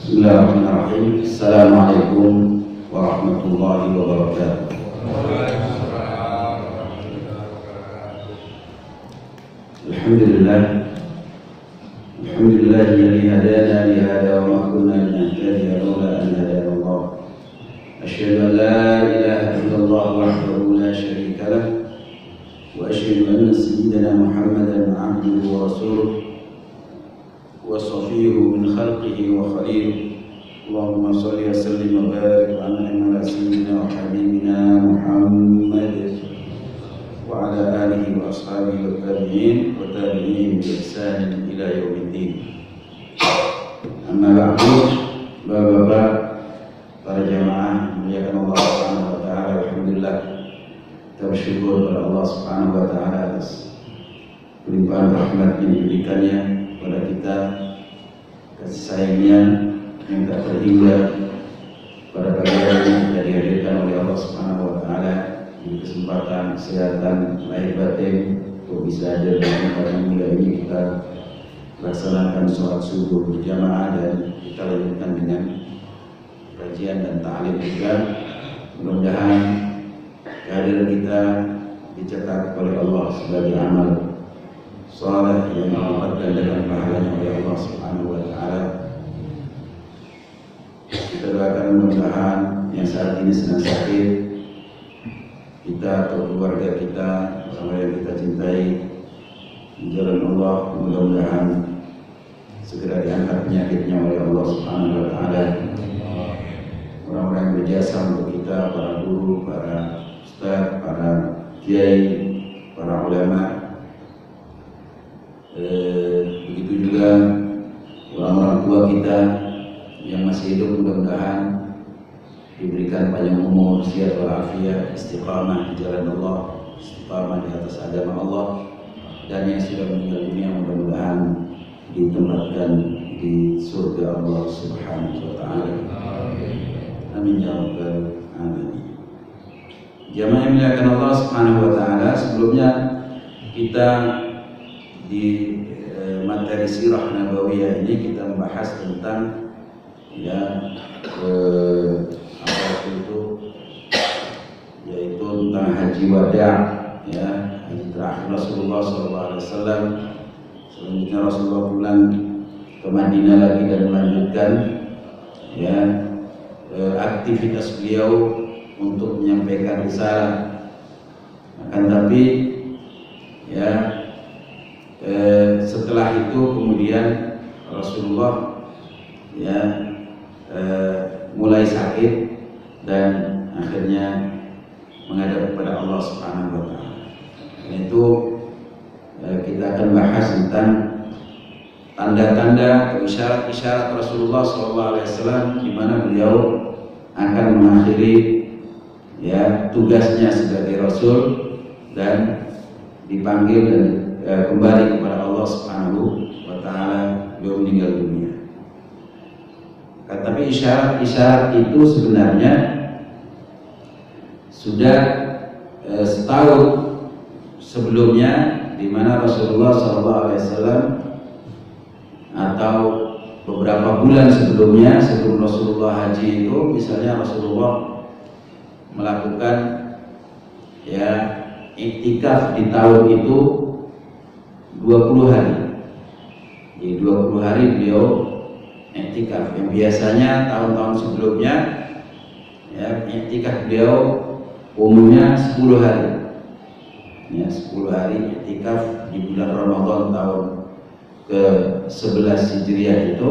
Bismillahirrahmanirrahim. Assalamualaikum warahmatullahi wabarakatuh. Alhamdulillahilladzi hadana li hada wa ma kunna linahtadiya laula an hadana Allah. Asyhadu an la ilaha illallah wahdahu la syarika lah wa asyhadu anna sayyidana Muhammadan abduhu wa rasuluh wa safiyuhu min khalqihi wa khaliluh. Allahumma shalli wa sallim wa barik wa an'im ala sayyidina wa habibina Muhammad wa ala alihi wa ashabihi wa tabi'in bi ihsan ila yaumiddin. Amma ba'du, Bapak-bapak, para jamaah muliakan Allah Subhanahu wa taala. Alhamdulillah, kita bersyukur kepada Allah Subhanahu wa taala atas limpahan rahmat yang diberikannya kepada kita, kasih sayangnya yang tak terhingga pada kalian yang sudah dihadirkan oleh Allah Subhanahu wa taala di kesempatan kesehatan lahir batin untuk bisa hadir pada mulia ini. Kita laksanakan sholat subuh berjamaah dan kita lanjutkan dengan kajian dan ta'lim juga. Mudah-mudahan kehadiran kita dicatat oleh Allah sebagai amal saleh yang didapatkan dengan pahalanya oleh Allah Subhanahu wa taala. Kita doakan mudah-mudahan yang saat ini sedang sakit, kita atau keluarga kita, orang yang kita cintai, di jalan Allah, mudah-mudahan segera diangkat penyakitnya oleh Allah Subhanahu wa taala. Orang-orang yang berjasa untuk kita, para guru, para ustaz, para kiai, para ulama, begitu juga orang-orang tua kita yang masih hidup, mudah-mudahan diberikan panjang umur, sehat walafiat, istiqamah di jalan Allah, istiqamah di atas agama Allah, dan yang sudah meninggal dunia mudah-mudahan ditempatkan di surga Allah Subhanahu wa taala. Amin ya rabbal alamin. Jamaah yang dimuliakan Allah Subhanahu wa taala, sebelumnya kita di materi sirah nabawiyah ini kita membahas tentang yaitu tentang haji wada, haji terakhir Rasulullah SAW. Selanjutnya Rasulullah pulang ke Madinah lagi dan melanjutkan aktivitas beliau untuk menyampaikan risalah. Akan tapi setelah itu kemudian Rasulullah mulai sakit dan akhirnya menghadap kepada Allah Subhanahu wa taala. Itu kita akan bahas tentang tanda-tanda atau isyarat-isyarat Rasulullah SAW di mana beliau akan mengakhiri tugasnya sebagai Rasul dan dipanggil dan kembali kepada Allah Subhanahu wa taala, beliau meninggal dunia. Tapi isyarat-isyarat itu sebenarnya sudah setahun sebelumnya, di mana Rasulullah SAW atau beberapa bulan sebelumnya, sebelum Rasulullah haji itu, misalnya Rasulullah melakukan iktikaf di tahun itu 20 hari. Jadi 20 hari beliau iktikaf. Yang biasanya tahun-tahun sebelumnya iktikaf beliau umumnya 10 hari. 10 hari iktikaf di bulan Ramadan tahun ke-11 Hijriah itu,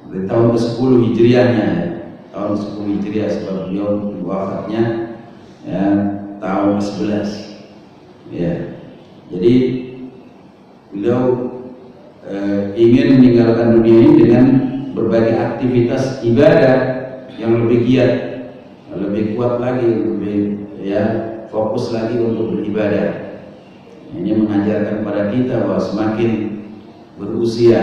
di tahun ke-10 Hijriahnya, tahun ke-10 Hijriah, sebab beliau wafatnya tahun ke-11. Jadi beliau ingin meninggalkan dunia ini dengan berbagai aktivitas ibadah yang lebih giat, lebih kuat lagi, lebih fokus lagi untuk beribadah. Ini mengajarkan kepada kita bahwa semakin berusia,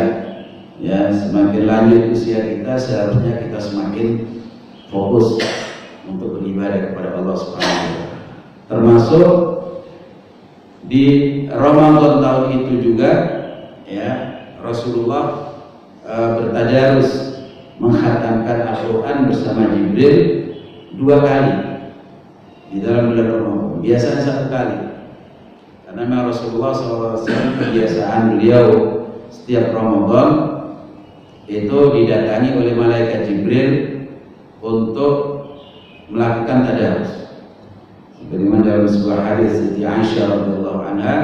semakin lanjut usia kita, seharusnya kita semakin fokus untuk beribadah kepada Allah Subhanahu wa taala. Termasuk di Ramadan tahun itu juga ya Rasulullah bertadarus menghatamkan Al-Quran bersama Jibril 2 kali di dalam bulan Ramadan. Biasanya 1 kali, karena memang Rasulullah SAW kebiasaan beliau setiap Ramadan itu didatangi oleh malaikat Jibril untuk melakukan tadarus. Sebagaimana dalam sebuah hadis Siti Aisyah radhiyallahu anha,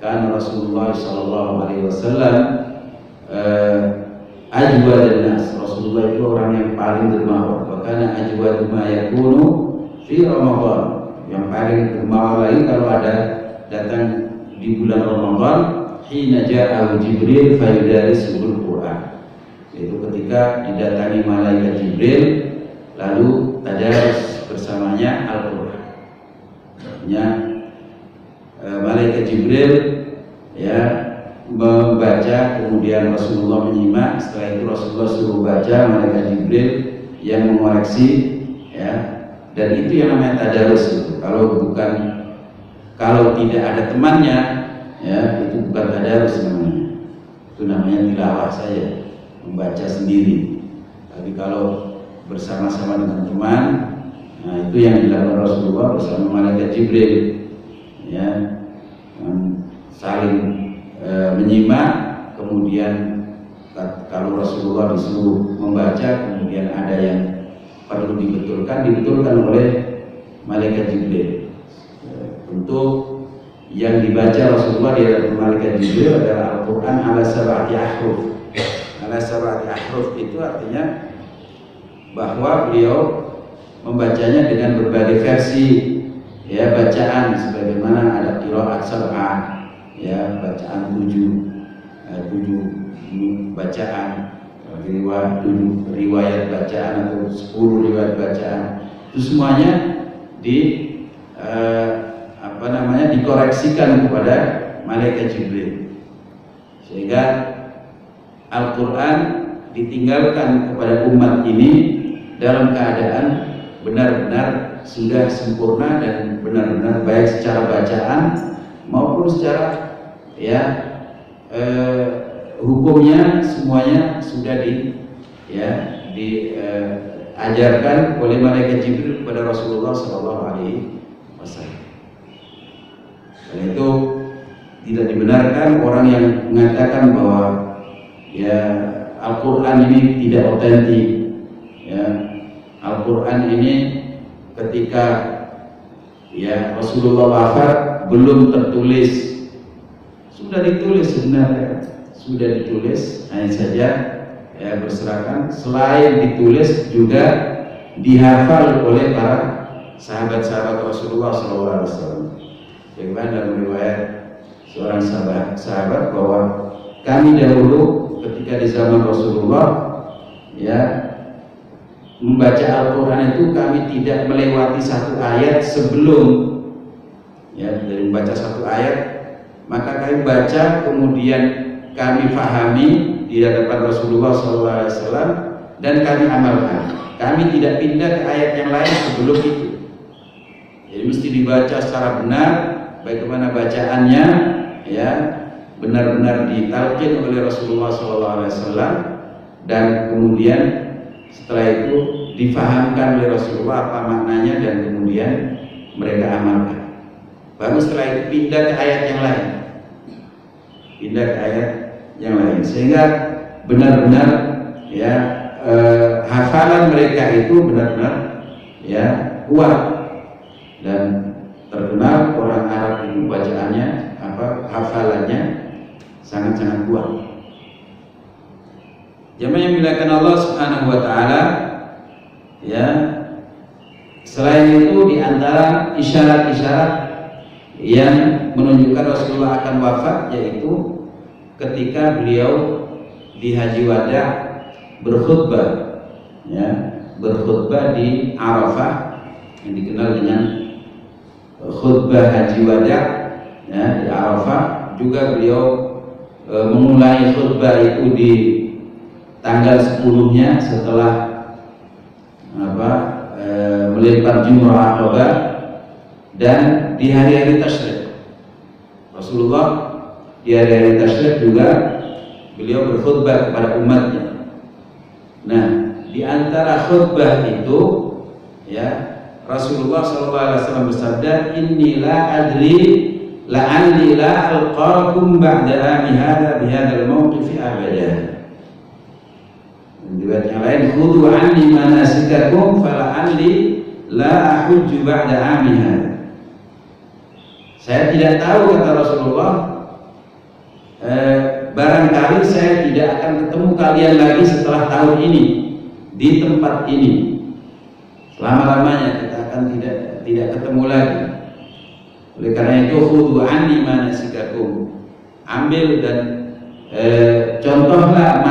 kan Rasulullah sallallahu alaihi wasallam ajwadun nas. Rasulullah itu orang yang paling dermawan. Karena ajwadu ma yakunu fi Ramadan. Yang paling dermawan lagi kalau ada datang di bulan Ramadan, hina ja'a Jibril fayudarisuhul Quran. Yaitu ketika didatangi malaikat Jibril lalu tadarus bersamanya Al-Quran. Malaikat Jibril ya membaca, kemudian Rasulullah menyimak. Setelah itu Rasulullah suruh baca, malaikat Jibril yang mengoreksi, ya. Dan itu yang namanya tadarus itu. Kalau tidak ada temannya, ya itu bukan tadarus namanya. Itu namanya tilawah saja, membaca sendiri. Tapi kalau bersama-sama dengan teman, nah itu yang dilakukan Rasulullah bersama malaikat Jibril, ya, saling menyimak. Kemudian kalau Rasulullah disuruh membaca, kemudian ada yang perlu dibetulkan oleh malaikat Jibril. Untuk yang dibaca Rasulullah di hadapan malaikat Jibril adalah Al-Quran ala sab'ati ahruf. Ala sab'ati ahruf itu artinya bahwa beliau membacanya dengan berbagai versi, ya, bacaan sebagaimana ada qiraat sab'ah, ya, bacaan 7 bacaan, riwayat bacaan atau 10 riwayat bacaan. Itu semuanya dikoreksikan kepada malaikat Jibril, sehingga Al-Quran ditinggalkan kepada umat ini dalam keadaan benar-benar sudah sempurna dan benar-benar baik secara bacaan maupun secara, ya, hukumnya semuanya sudah diajarkan oleh malaikat Jibril kepada Rasulullah SAW. Karena itu tidak dibenarkan orang yang mengatakan bahwa, ya, Al-Quran ini tidak otentik, ya. Al-Quran ini ketika, ya, Rasulullah wafat belum tertulis. Sudah ditulis sebenarnya, sudah ditulis, hanya saja, ya, berserakan. Selain ditulis juga dihafal oleh para sahabat-sahabat Rasulullah SAW. Bagaimana dalam riwayat seorang sahabat bahwa kami dahulu ketika di zaman Rasulullah, ya, membaca Al-Quran itu kami tidak melewati 1 ayat sebelum, ya, dari membaca 1 ayat maka kami baca, kemudian kami fahami di hadapan Rasulullah SAW dan kami amalkan. Kami tidak pindah ke ayat yang lain sebelum itu. Jadi mesti dibaca secara benar, bagaimana bacaannya, ya, benar-benar ditalqin oleh Rasulullah SAW, dan kemudian setelah itu difahamkan oleh Rasulullah apa maknanya dan kemudian mereka amalkan. Baru setelah itu pindah ke ayat yang lain, sehingga benar-benar, ya, hafalan mereka itu benar-benar, ya, kuat. Dan terkenal orang Arab itu bacaannya, hafalannya sangat-sangat kuat. Jamaah yang dimuliakan Allah Subhanahu wa taala, ya, selain itu di antara isyarat-isyarat yang menunjukkan Rasulullah akan wafat, yaitu ketika beliau di Haji Wada berkhutbah, ya, berkhutbah di Arafah yang dikenal dengan khutbah Haji Wada, ya, di Arafah. Juga beliau memulai khutbah itu di tanggal 10-nya setelah melempar jumrah Aqabah, dan di hari-hari tasyrik Rasulullah di hari-hari tasyrik juga beliau berkhutbah kepada umatnya. Nah, di antara khutbah itu ya Rasulullah SAW bersabda, "Inni la adri la'alli la alqakum ba'da ami hadha bihadzal mawqif abada." Di ayat yang lain, "Khudhu anni manasikakum fala'alli la ahujju ba'da ami hadha." Saya tidak tahu, kata Rasulullah, barangkali saya tidak akan ketemu kalian lagi setelah tahun ini di tempat ini. Selama-lamanya kita akan tidak ketemu lagi. Oleh karena itu, khudhu anni manasikakum, ambil dan contohlah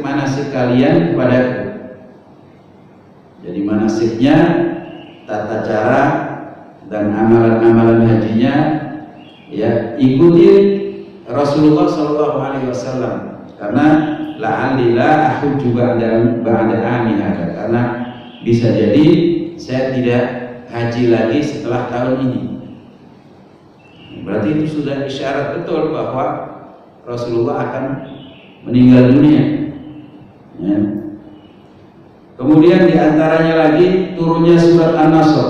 manasik kalian kepadaku. Jadi manasiknya, tata cara dan amalan-amalan hajinya, ya ikuti Rasulullah SAW. Karena la'alli la ahujju ba'da ami hadza, karena bisa jadi saya tidak haji lagi setelah tahun ini. Berarti itu sudah isyarat betul bahwa Rasulullah akan meninggal dunia. Ya. Kemudian diantaranya lagi turunnya surat An-Nasr.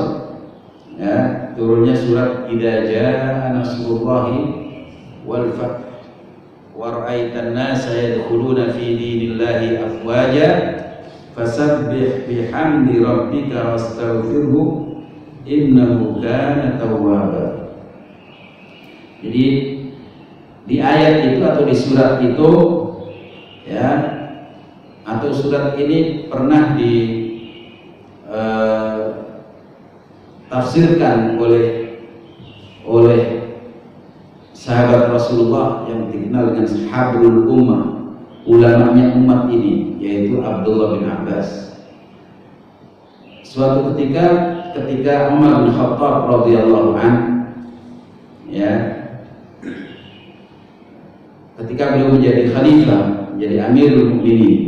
Ya, turunnya surat Idza jaa nasrullahi wal fath wa ra'aitan nasa yadkhuluna fi dinillahi afwaja fasabbih bihamdi rabbika wastaghfirhu innahu kana tawwaba. Jadi di ayat itu atau di surat itu, ya, atau surat ini pernah tafsirkan oleh sahabat Rasulullah yang dikenal dengan Sahabul Ummah, ulamanya umat ini, yaitu Abdullah bin Abbas. Suatu ketika Umar bin Khattab radhiyallahu anhu, ya, ketika beliau menjadi khalifah, menjadi Amirul Mukminin,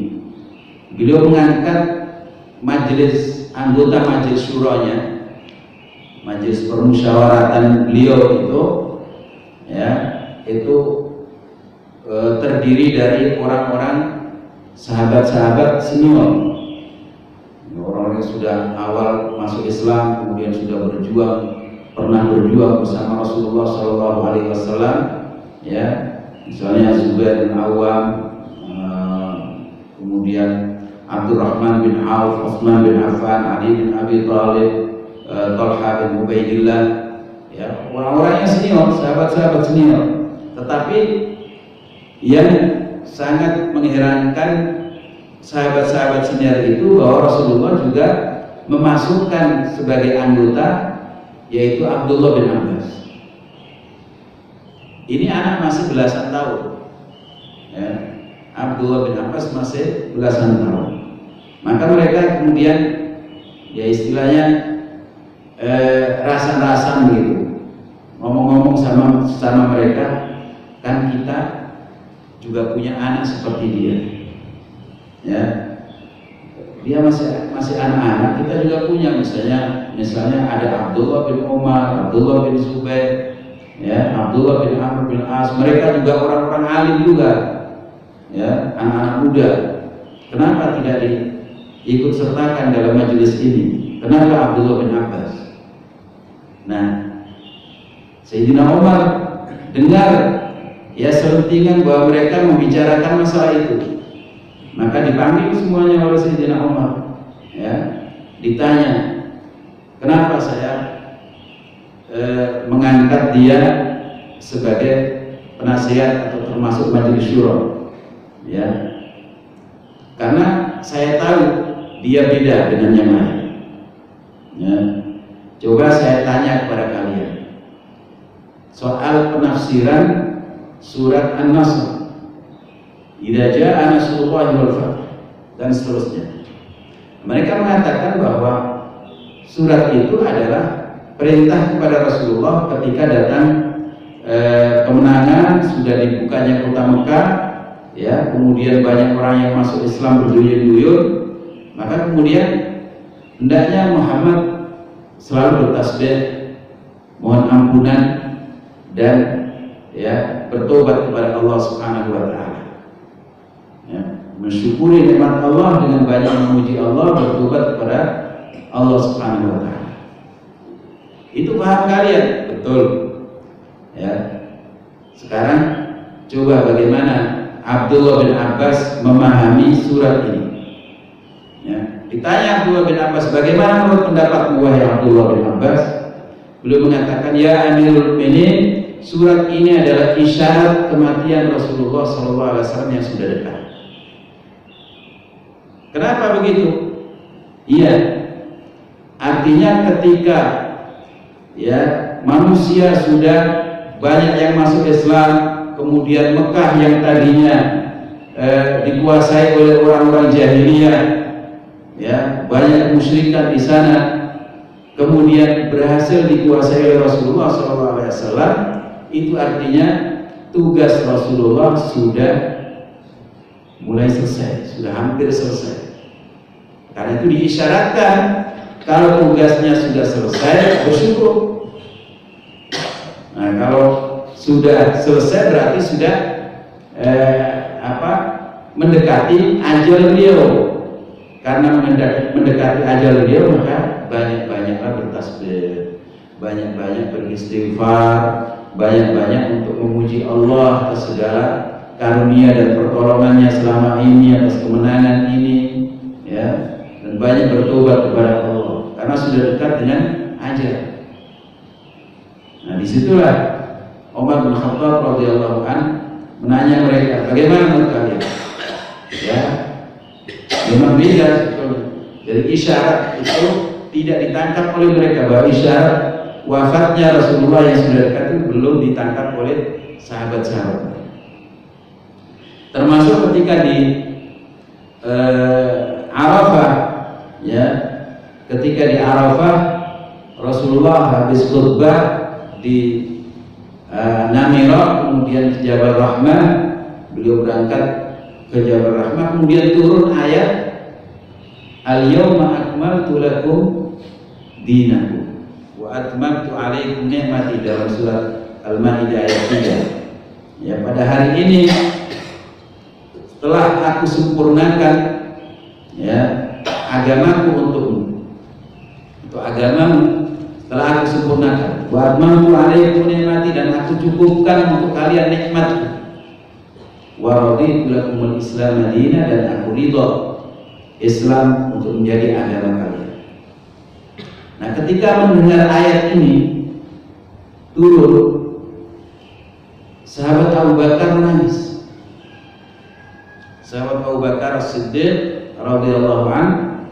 beliau mengangkat anggota majelis syuranya, majelis permusyawaratan beliau itu, ya, itu terdiri dari orang-orang sahabat-sahabat senior, orang-orang yang sudah awal masuk Islam, kemudian sudah pernah berjuang bersama Rasulullah SAW, ya, misalnya Zubair bin Awam, kemudian Abdurrahman bin Auf, Utsman bin Affan, Ali bin Abi Thalib, Talha bin Ubaidillah, ya, orang-orang yang senior, sahabat-sahabat senior. Tetapi yang sangat mengherankan sahabat-sahabat senior itu bahwa Rasulullah juga memasukkan sebagai anggota, yaitu Abdullah bin Abbas. Ini anak masih belasan tahun, ya. Abdullah bin Abbas masih belasan tahun. Maka mereka kemudian, ya istilahnya rasan-rasan begitu, ngomong-ngomong sama mereka, kan kita juga punya anak seperti dia, ya. Dia masih anak-anak, kita juga punya, misalnya ada Abdullah bin Umar, Abdullah bin Zubair, ya, Abdullah bin Amr bin As, mereka juga orang-orang alim juga, ya, anak-anak muda. Kenapa tidak diikut sertakan dalam majelis ini? Kenapa Abdullah bin Abbas? Nah, Sayyidina Umar dengar, ya, selentingan bahwa mereka membicarakan masalah itu. Maka dipanggil semuanya oleh Sayyidina Umar, ya, ditanya, kenapa saya mengangkat dia sebagai penasihat atau termasuk majelis syuro, ya, karena saya tahu dia beda dengan yang lain, ya. Coba saya tanya kepada kalian soal penafsiran surat An-Nasr, Idza jaa nasrullahi wal fath, dan seterusnya. Mereka mengatakan bahwa surat itu adalah perintah kepada Rasulullah ketika datang kemenangan, sudah dibukanya kota Mekah, ya, kemudian banyak orang yang masuk Islam berduyun-duyun, maka kemudian hendaknya Muhammad selalu bertasbih, mohon ampunan, dan ya bertobat kepada Allah Subhanahu wa taala. Ya, mensyukuri nikmat Allah dengan banyak memuji Allah, bertobat kepada Allah Subhanahu wa taala. Itu paham kalian? Betul. Ya. Sekarang coba bagaimana Abdullah bin Abbas memahami surat ini. Ya. Ditanya Abdullah bin Abbas, bagaimana menurut pendapatmu wahai Abdullah bin Abbas? Beliau mengatakan, ya Amirul Mukminin, surat ini adalah isyarat kematian Rasulullah SAW yang sudah dekat. Kenapa begitu? Iya, artinya ketika ya manusia sudah banyak yang masuk Islam, kemudian Mekah yang tadinya dikuasai oleh orang-orang jahiliyah, ya banyak musyrikan di sana, kemudian berhasil dikuasai oleh Rasulullah SAW. Itu artinya tugas Rasulullah sudah mulai selesai, sudah hampir selesai. Karena itu diisyaratkan kalau tugasnya sudah selesai bersyukur. Nah, kalau sudah selesai berarti sudah mendekati ajal beliau. Karena mendekati ajal beliau, maka banyak-banyaklah bertasbih, banyak-banyak beristighfar, banyak-banyak untuk memuji Allah atas segala karunia dan pertolongannya selama ini, atas kemenangan ini, ya, dan banyak bertobat kepada Allah karena sudah dekat dengan ajal. Nah, disitulah Umar bin Khattab radhiyallahu anhu menanya mereka, bagaimana menurut kalian? Ya, memang beda sebetulnya. Dari isyarat itu tidak ditangkap oleh mereka, bahwa isyarat wafatnya Rasulullah yang sudah dekat itu belum ditangkap oleh sahabat-sahabat. Termasuk ketika di Arafah, ya, ketika di Arafah Rasulullah habis khutbah di Namirah, kemudian ke Jabal Rahmah, beliau berangkat ke Jabal Rahmah, kemudian turun ayat Al-yawma akmaltu lakum dinakum wa atmamtu alaikum ni'mati dalam surat Al-Maidah ayat 3. Ya, pada hari ini telah aku sempurnakan, ya, agamaku untukmu, untuk agamamu telah aku sempurnakan. Wa atmamtu alaikum ni'mati, dan aku cukupkan untuk kalian nikmatku. Wa raditu lakumul Islam madina, dan aku ridha Islam untuk menjadi agama kalian. Nah, ketika mendengar ayat ini turun, sahabat Abu Bakar menangis. Sahabat Abu Bakar As-Siddiq radhiyallahu anhu,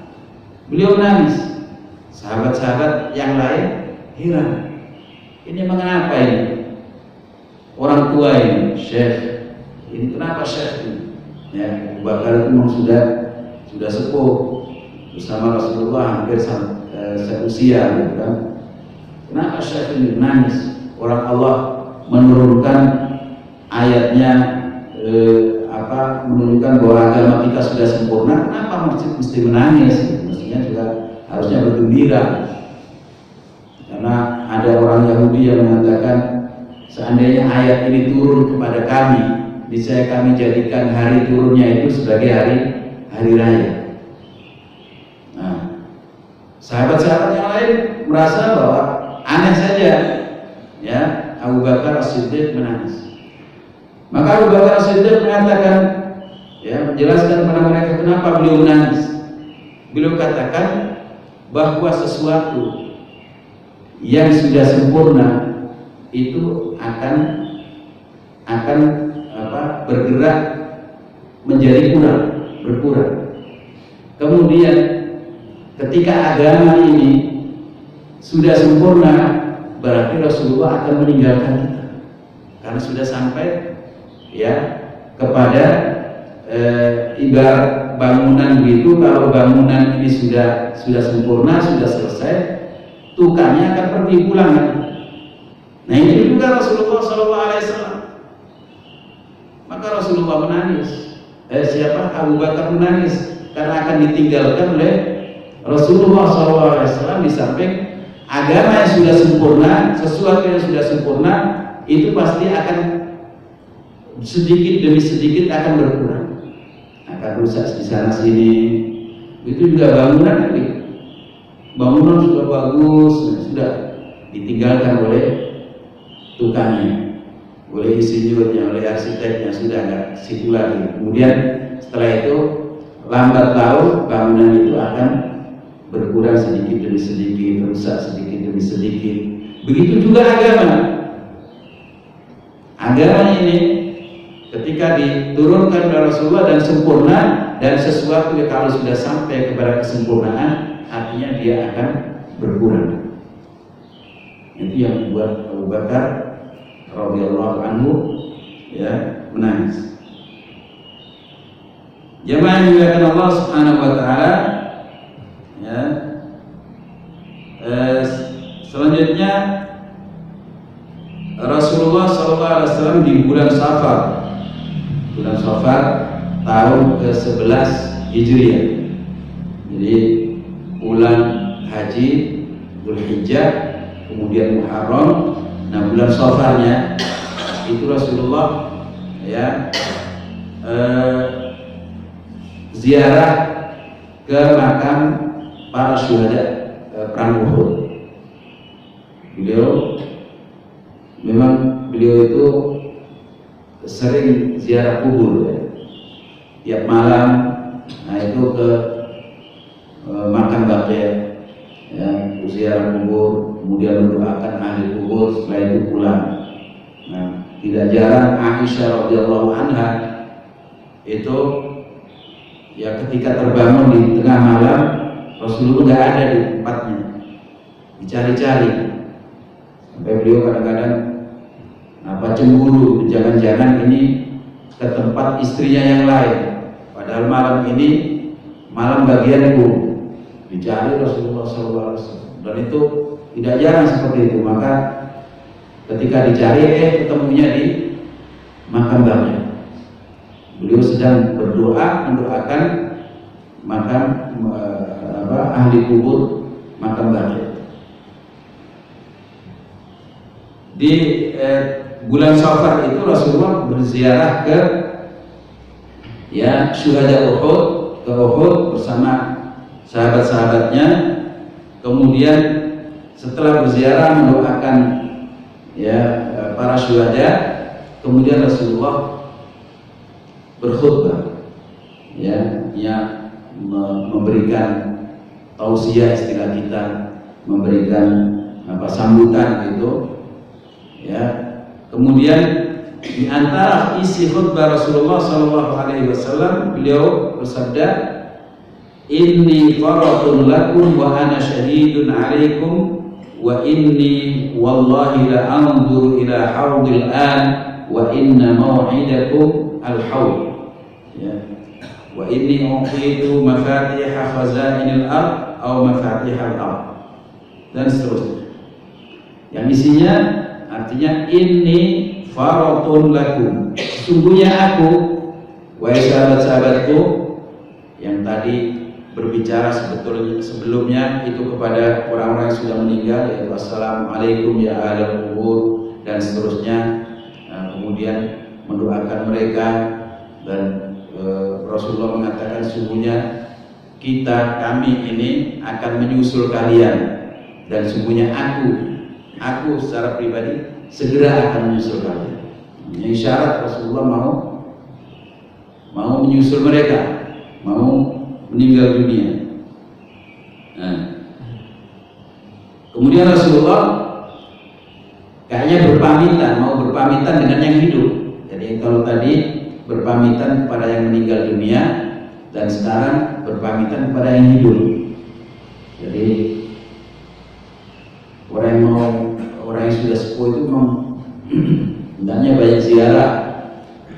beliau menangis. Sahabat-sahabat yang lain heran. Ini mengapa ini? Orang tua ini, Syekh, ini kenapa Syekh ini? Ya, Abu Bakar itu memang sudah sepuh, bersama Rasulullah hampir seusia, gitu kan? Kenapa Syekh ini menangis? Orang Allah menurunkan ayatnya, menunjukkan bahwa agama kita sudah sempurna. Kenapa mesti menangis? Mestinya juga harusnya bergembira. Karena ada orang Yahudi yang mengatakan, seandainya ayat ini turun kepada kami, niscaya kami jadikan hari turunnya itu sebagai hari raya. Nah, sahabat-sahabat yang lain merasa bahwa aneh saja, ya, Abu Bakar As-Siddiq menangis. Maka Abu Bakar As-Siddiq mengatakan, ya, menjelaskan kepada mereka kenapa beliau menangis. Beliau katakan bahwa sesuatu yang sudah sempurna itu akan bergerak menjadi berkurang. Kemudian ketika agama ini sudah sempurna, berarti Rasulullah akan meninggalkan kita, karena sudah sampai, ya, kepada ibarat bangunan begitu. Kalau bangunan ini sudah sempurna, sudah selesai, tukangnya akan pergi pulang. Nah, ini juga Rasulullah SAW. Maka Rasulullah menangis. Abu Bakar menangis karena akan ditinggalkan oleh Rasulullah SAW. Di samping agama yang sudah sempurna, sesuatu yang sudah sempurna itu pasti akan sedikit demi sedikit akan berkurang, akan rusak di sana sini. Itu juga bangunan kan, bangunan sudah bagus, sudah ditinggalkan oleh tukangnya, oleh insinyurnya, oleh arsiteknya, sudah nggak situ lagi. Kemudian setelah itu lambat laun bangunan itu akan berkurang sedikit demi sedikit, rusak sedikit demi sedikit. Begitu juga agama. Agama ini ketika diturunkan oleh Rasulullah dan sempurna, dan sesuatu yang kalau sudah sampai kepada kesempurnaan, artinya dia akan berkurang. Itu yang membuat Abu Bakar radhiyallahu anhu ya menangis. Jemaah yang dimuliakan Allah Subhanahu wa taala, ya. Selanjutnya Rasulullah SAW di bulan Safar tahun ke-11 Hijriah. Jadi bulan Haji, Dzulhijjah, kemudian Muharram. Nah, bulan Safarnya itu Rasulullah ya ziarah ke makam para syuhada perang Uhud. Beliau itu sering ziarah kubur ya. Tiap malam, nah itu ke makam Baqi' ya, ziarah kubur, kemudian mendoakan ahli kubur, setelah itu pulang. Nah, tidak jarang Aisyah radhiyallahu anha itu ya ketika terbangun di tengah malam, Rasulullah nggak ada di tempatnya, dicari-cari. Sampai beliau kadang-kadang apa cemburu, jangan-jangan ini ke tempat istrinya yang lain, padahal malam ini malam bagianku. Dicari Rasulullah SAW, dan itu tidak jarang seperti itu. Maka ketika dicari, ketemunya di makam Baqi'. Beliau sedang berdoa mendoakan makam ahli kubur makam Baqi'. Di bulan Safar itu Rasulullah berziarah ke ya syuhada Uhud, ke Uhud bersama sahabat-sahabatnya. Kemudian setelah berziarah mendoakan ya para syuhada, kemudian Rasulullah berkhutbah ya memberikan tausiah, istilah kita, memberikan sambutan gitu ya. Kemudian di antara isi khutbah Rasulullah SAW, beliau bersabda, "Inni faratun lakum wa ana syahidun alaikum wa inni wallahi la anzuru ila haudil an wa inna maw'idakum al-haud." Ya. Wa inni uqitu mafatiha khazainil ard atau mafatihal ard, dan seterusnya. Yang isinya artinya ini faratun lakum, sesungguhnya aku, wahai sahabat-sahabatku, yang tadi berbicara sebelumnya itu kepada orang-orang yang sudah meninggal, yaitu assalamualaikum ya ahlal qubur dan seterusnya. Kemudian mendoakan mereka, dan Rasulullah mengatakan sesungguhnya kami ini akan menyusul kalian, dan sesungguhnya aku secara pribadi segera akan menyusul kalian. Ini isyarat Rasulullah mau menyusul mereka, mau meninggal dunia. Nah, kemudian Rasulullah kayaknya mau berpamitan dengan yang hidup. Jadi kalau tadi berpamitan kepada yang meninggal dunia, dan sekarang berpamitan kepada yang hidup. Jadi orang yang sudah sepuh itu hendaknya banyak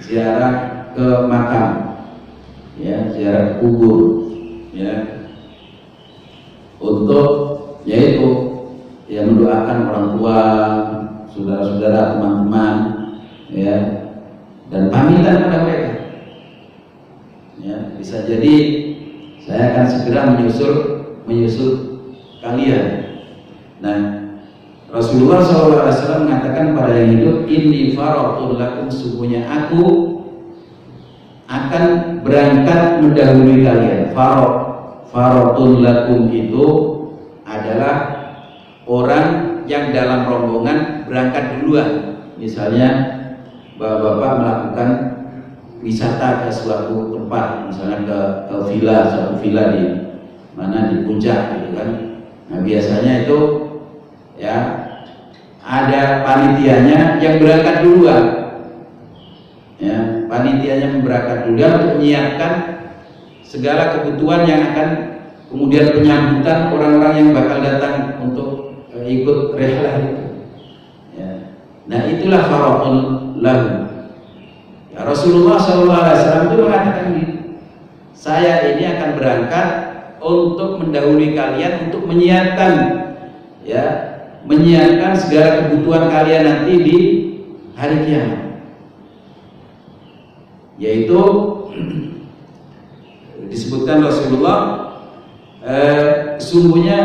ziarah ke makam, ya, ziarah kubur, ya, untuk yaitu ya mendoakan orang tua, saudara-saudara, teman-teman, ya, dan pamitan pada mereka. Ya, bisa jadi saya akan segera menyusul kalian. Nah, Rasulullah SAW mengatakan pada yang hidup, inni faradun lakum, sungguhnya aku akan berangkat mendahului kalian. Faradun lakum itu adalah orang yang dalam rombongan berangkat duluan. Misalnya bapak-bapak melakukan wisata ke suatu tempat, misalnya ke villa, suatu villa di mana, di puncak gitu kan. Nah biasanya itu ya ada panitianya yang berangkat duluan, ya panitianya berangkat duluan untuk menyiapkan segala kebutuhan yang akan kemudian penyambutan orang-orang yang bakal datang untuk ikut rihlah itu. Ya. Nah itulah faradun lahu. Ya, Rasulullah SAW itu mengatakan gitu, saya ini akan berangkat untuk mendahului kalian untuk menyiapkan, ya, menyiapkan segala kebutuhan kalian nanti di hari kiamat, yaitu disebutkan Rasulullah sungguhnya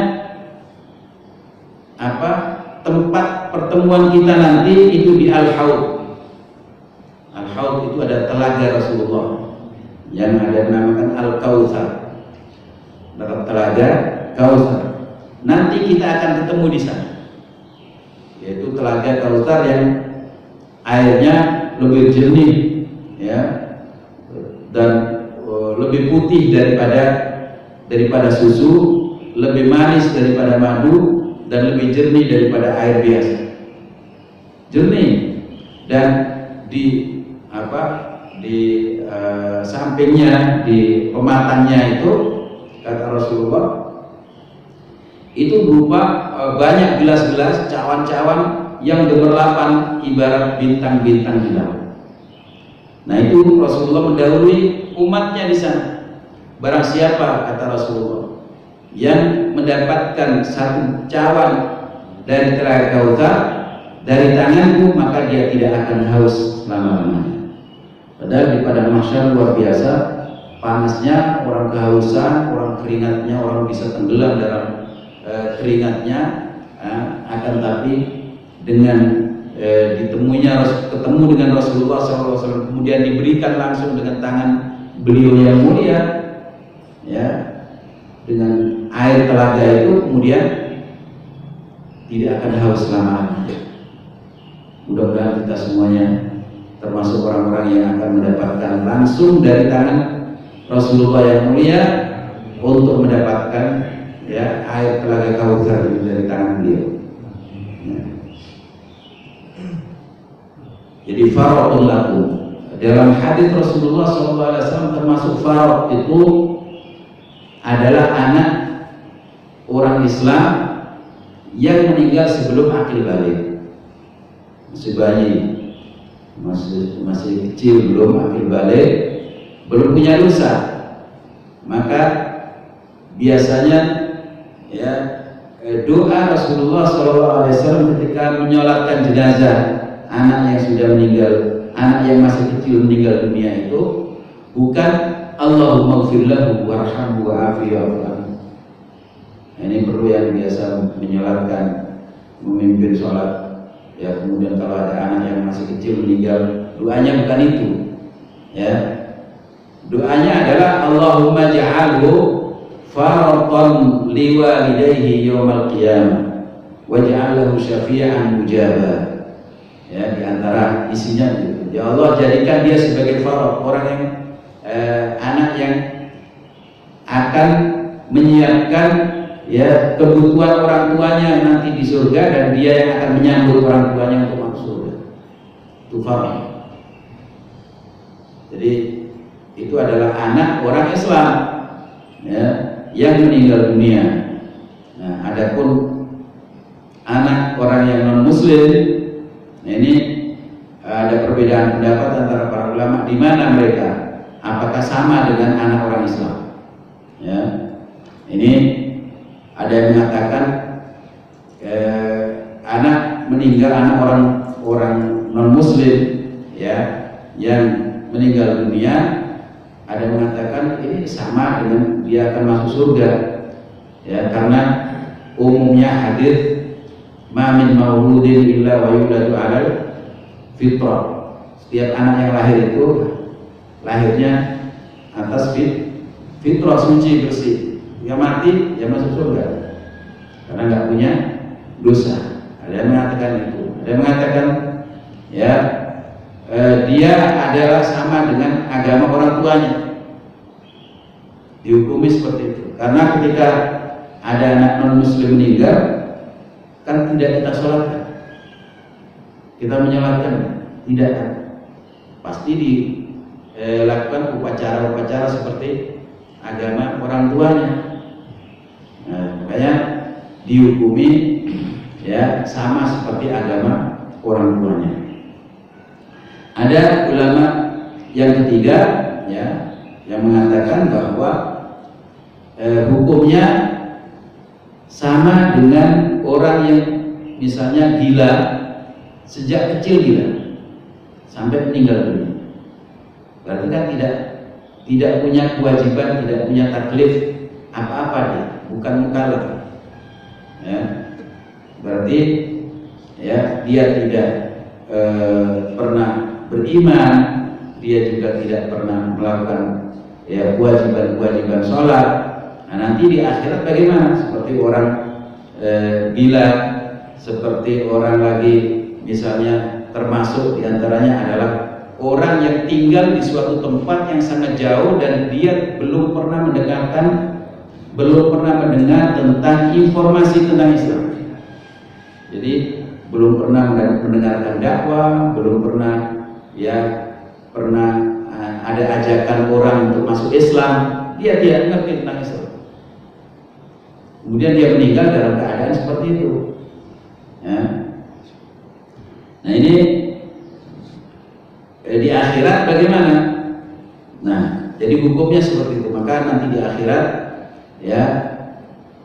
tempat pertemuan kita nanti itu di Al-Haud. Al-Haud itu ada telaga Rasulullah yang ada dinamakan Al-Kautsar, telaga Kautsar. Nanti kita akan ketemu di sana, yaitu telaga Kautsar yang airnya lebih jernih, ya, dan lebih putih daripada susu, lebih manis daripada madu, dan lebih jernih daripada air biasa. Jernih, dan di sampingnya, di pematangnya itu, kata Rasulullah, itu berupa banyak gelas-gelas, cawan-cawan yang gemerlapan ibarat bintang-bintang di laut. Nah itu Rasulullah mendahului umatnya di sana. Barang siapa, kata Rasulullah, yang mendapatkan satu cawan dari telaga Kautsar dari tanganku, maka dia tidak akan haus selama-lamanya. Padahal di padang mahsyar luar biasa panasnya, orang kehausan, orang keringatnya, orang bisa tenggelam dalam keringatnya. Akan tapi dengan ketemu dengan Rasulullah SAW, kemudian diberikan langsung dengan tangan beliau yang mulia, ya, dengan air telaga itu, kemudian tidak akan haus selama-lamanya. Mudah-mudahan kita semuanya termasuk orang-orang yang akan mendapatkan langsung dari tangan Rasulullah yang mulia untuk mendapatkan, ya, air telaga Kautsar dari tangan beliau. Ya. Jadi faradun lakum. Dalam hadis Rasulullah SAW termasuk farad itu adalah anak orang Islam yang meninggal sebelum akil balik, masih bayi, masih kecil, belum akil balik, belum punya dosa. Maka biasanya, ya, doa Rasulullah SAW ketika menyolatkan jenazah anak yang sudah meninggal, anak yang masih kecil meninggal dunia itu, bukan Allahumma ighfir lahu warhamhu wa'afihi wa'fu anhu. Ini perlu yang biasa menyolatkan, memimpin sholat, ya, kemudian kalau ada anak yang masih kecil meninggal, doanya bukan itu, ya. Doanya adalah Allahumma ja'alhu faratan liwalidayhi yawmal qiyamah waj'al lahu syafi'an mujabah. Ya, di antara isinya itu, ya Allah, jadikan dia sebagai farad, orang yang anak yang akan menyiapkan, ya, kebutuhan orang tuanya nanti di surga, dan dia yang akan menyambut orang tuanya untuk masuk surga. Itu farad. Jadi itu adalah anak orang Islam, ya, yang meninggal dunia. Nah, adapun anak orang yang non Muslim, nah ini ada perbedaan pendapat antara para ulama di mana mereka, apakah sama dengan anak orang Islam. Ya, ini ada yang mengatakan anak meninggal, anak orang non Muslim, ya, yang meninggal dunia, ada yang mengatakan ini sama dengan dia akan masuk surga, ya, karena umumnya hadis ma min mauludin illa wa yuladu 'alal fitrah. Setiap anak yang lahir itu lahirnya atas fitrah, suci bersih. Dia mati, dia masuk surga karena nggak punya dosa. Ada yang mengatakan itu, ada yang mengatakan ya dia adalah sama dengan agama orang tuanya, dihukumi seperti itu. Karena ketika ada anak non muslim meninggal, kan tidak kita sholatkan, kita menyolatkan, tidak, pasti dilakukan upacara-upacara seperti agama orang tuanya. Nah, makanya dihukumi ya sama seperti agama orang tuanya. Ada ulama yang ketiga ya yang mengatakan bahwa hukumnya sama dengan orang yang misalnya gila, sejak kecil gila sampai meninggal dunia. Berarti kan tidak punya kewajiban, tidak punya taklif apa-apa dia, bukan mukallaf. Ya. Berarti ya dia tidak pernah beriman, dia juga tidak pernah melakukan ya kewajiban-kewajiban sholat. Nah, nanti di akhirat bagaimana? Seperti orang gila, seperti orang lagi misalnya, termasuk diantaranya adalah orang yang tinggal di suatu tempat yang sangat jauh dan dia belum pernah mendengar tentang informasi tentang Islam. Jadi belum pernah mendengarkan dakwah, belum pernah ada ajakan orang untuk masuk Islam, dia tidak mengerti tentang Islam. Kemudian dia meninggal dalam keadaan seperti itu. Ya. Nah ini di akhirat bagaimana? Nah, jadi hukumnya seperti itu. Maka nanti di akhirat ya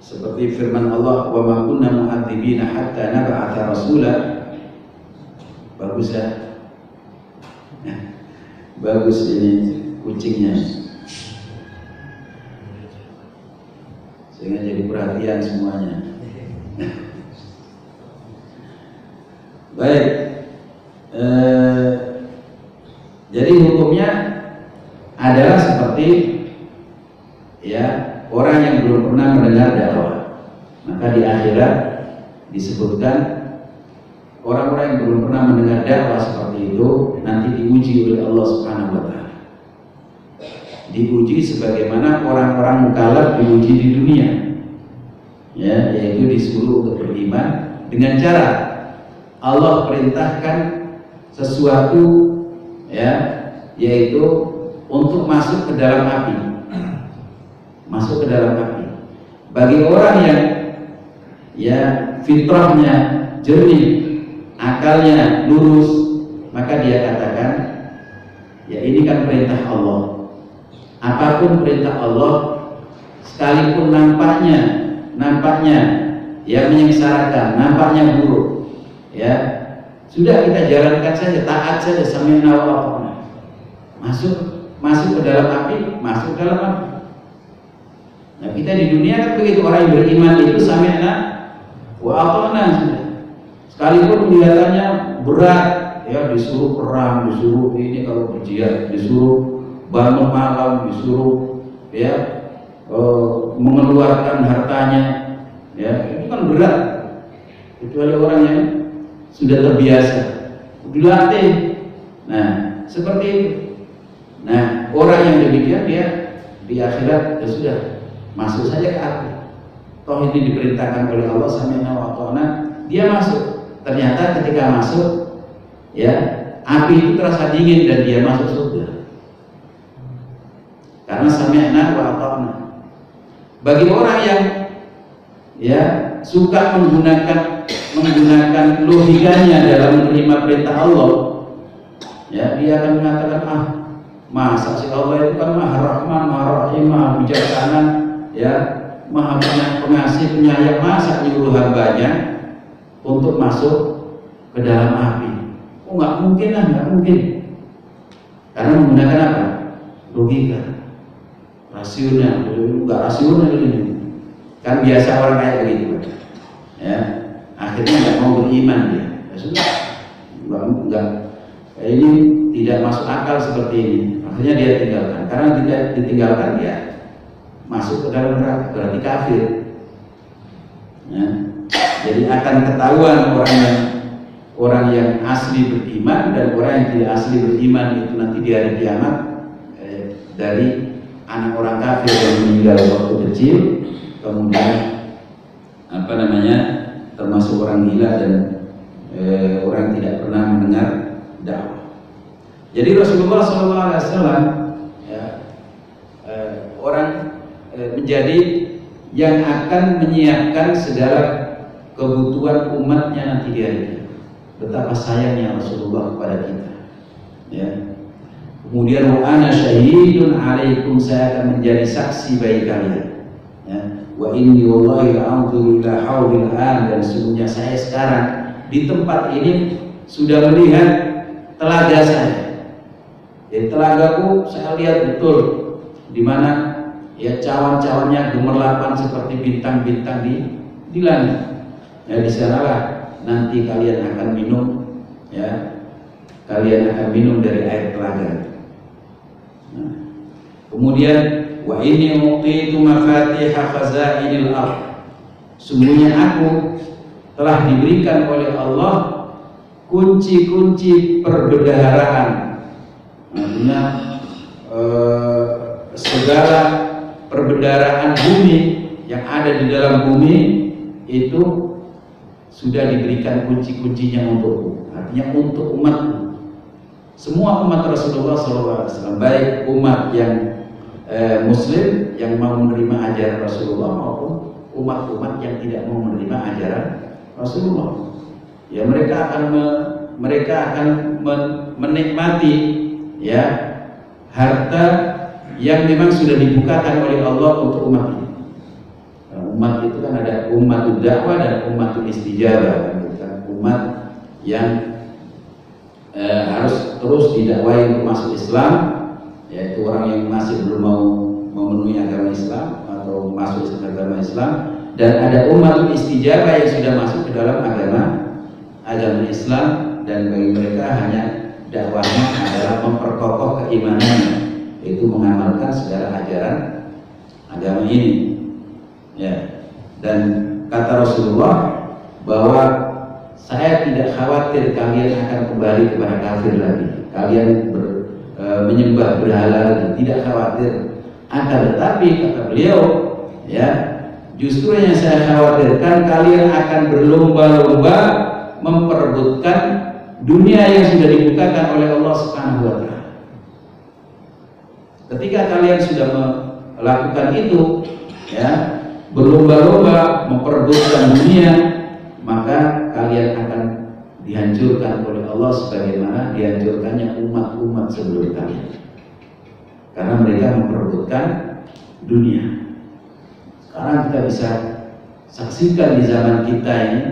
seperti firman Allah, wa ma kunna mu'adzibina hatta nab'atha rasula. Bagus ya. Bagus ini kucingnya, sehingga jadi perhatian semuanya. Baik, jadi hukumnya adalah seperti ya orang yang belum pernah mendengar dakwah. Maka di akhirat disebutkan orang-orang yang belum pernah mendengar dakwah seperti itu nanti diuji oleh Allah Subhanahu wa taala. Diuji sebagaimana orang-orang mukallaf diuji di dunia. Ya, yaitu disuruh untuk beriman dengan cara Allah perintahkan sesuatu ya, yaitu untuk masuk ke dalam api. Masuk ke dalam api. Bagi orang yang ya fitrahnya jernih, akalnya lurus, maka dia katakan ya ini kan perintah Allah. Apapun perintah Allah, sekalipun nampaknya ya menyengsarakan, nampaknya buruk, ya sudah kita jalankan saja, taat saja, sami'na wa ata'na. Masuk ke dalam api, masuk ke dalam api. Nah kita di dunia kan begitu, orang yang beriman itu sami'na wa ata'na sudah. Sekalipun kelihatannya berat, ya disuruh perang, disuruh ini kalau berjihad, disuruh bangun malam, disuruh ya mengeluarkan hartanya, ya itu kan berat. Kecuali orang yang sudah terbiasa, dilatih. Nah seperti itu. Nah orang yang demikian dia di akhirat ya sudah masuk saja ke api. Toh ini diperintahkan oleh Allah sami'na wa ata'na, dia masuk. Ternyata ketika masuk ya api itu terasa dingin dan dia masuk surga karena sami'na wa ata'na. Bagi orang yang ya suka menggunakan logikanya dalam menerima perintah Allah, ya dia akan mengatakan masa si Allah itu kan Maha Rahman, Maha Rahim, Maha bijaksana, ya Maha pengasih penyayang, masa nyuruh hambanya untuk masuk ke dalam api? Oh nggak mungkin lah, nggak mungkin. Karena menggunakan apa? Logika, rasional. Nggak rasional ini. Kan biasa orang kayak begitu. Ya, akhirnya nggak mau beriman dia. Ya sudah, enggak, ini tidak masuk akal seperti ini. Akhirnya dia tinggalkan. Karena tidak ditinggalkan dia masuk ke dalam neraka, berarti kafir. Ya. Jadi akan ketahuan orang yang asli beriman dan orang yang tidak asli beriman itu nanti di hari kiamat dari anak orang kafir yang meninggal waktu kecil, kemudian termasuk orang gila dan orang tidak pernah mendengar dakwah. Jadi Rasulullah SAW orang menjadi yang akan menyiapkan segala kebutuhan umatnya nanti di hari kiamat. Betapa sayangnya Rasulullah kepada kita. Ya. Kemudian wa ana syahidun alaikum, saya akan menjadi saksi bagi kalian. Ya. Wa inni wallahi la'anzuru ila haulil an, dan sesungguhnya saya sekarang di tempat ini sudah melihat telaga saya. Jadi telagaku saya lihat betul di mana ya cawan-cawannya gemerlapan seperti bintang-bintang di langit. Ya di sanalah nanti kalian akan minum, ya, kalian akan minum dari air telaga. Nah, kemudian wa inni uqitu mafatiha khazainil ardh, sungguhnya aku telah diberikan oleh Allah kunci-kunci perbendaharaan. Artinya segala perbendaharaan bumi yang ada di dalam bumi itu sudah diberikan kunci-kuncinya untukku, artinya untuk umatku. Semua umat Rasulullah SAW, baik umat yang Muslim yang mau menerima ajaran Rasulullah maupun umat-umat yang tidak mau menerima ajaran Rasulullah. Ya mereka akan menikmati ya harta yang memang sudah dibukakan oleh Allah untuk umat ini. Umat itu kan ada umatul dakwah dan umatul istijabah, umat yang harus terus didakwahi untuk masuk Islam, yaitu orang yang masih belum mau memenuhi agama Islam atau masuk ke agama Islam, dan ada umatul istijabah yang sudah masuk ke dalam agama Islam, dan bagi mereka hanya dakwahnya adalah memperkokoh keimanannya, yaitu mengamalkan segala ajaran agama ini. Ya, dan kata Rasulullah bahwa saya tidak khawatir kalian akan kembali kepada kafir lagi, kalian menyembah berhala lagi, tidak khawatir. Akan tetapi kata beliau, ya, justru yang saya khawatirkan kalian akan berlomba-lomba memperebutkan dunia yang sudah dibukakan oleh Allah Subhanahu wa Ta'ala. Ketika kalian sudah melakukan itu, ya, berlomba-lomba memperebutkan dunia, maka kalian akan dihancurkan oleh Allah sebagaimana dihancurkannya umat-umat sebelum kalian, karena mereka memperebutkan dunia. Sekarang kita bisa saksikan di zaman kita ini,